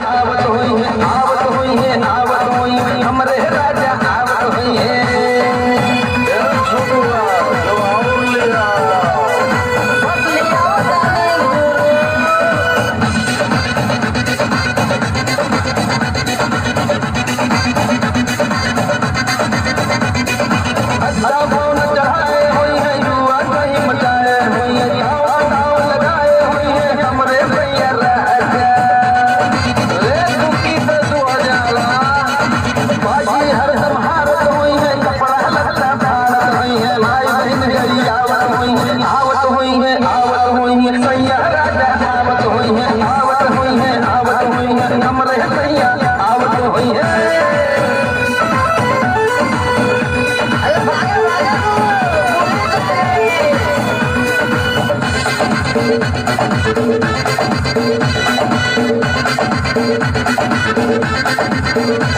आवत हुई है, आवत हुई है, आवत हुई है, हमरे राजा आवत हुई है। Thank you.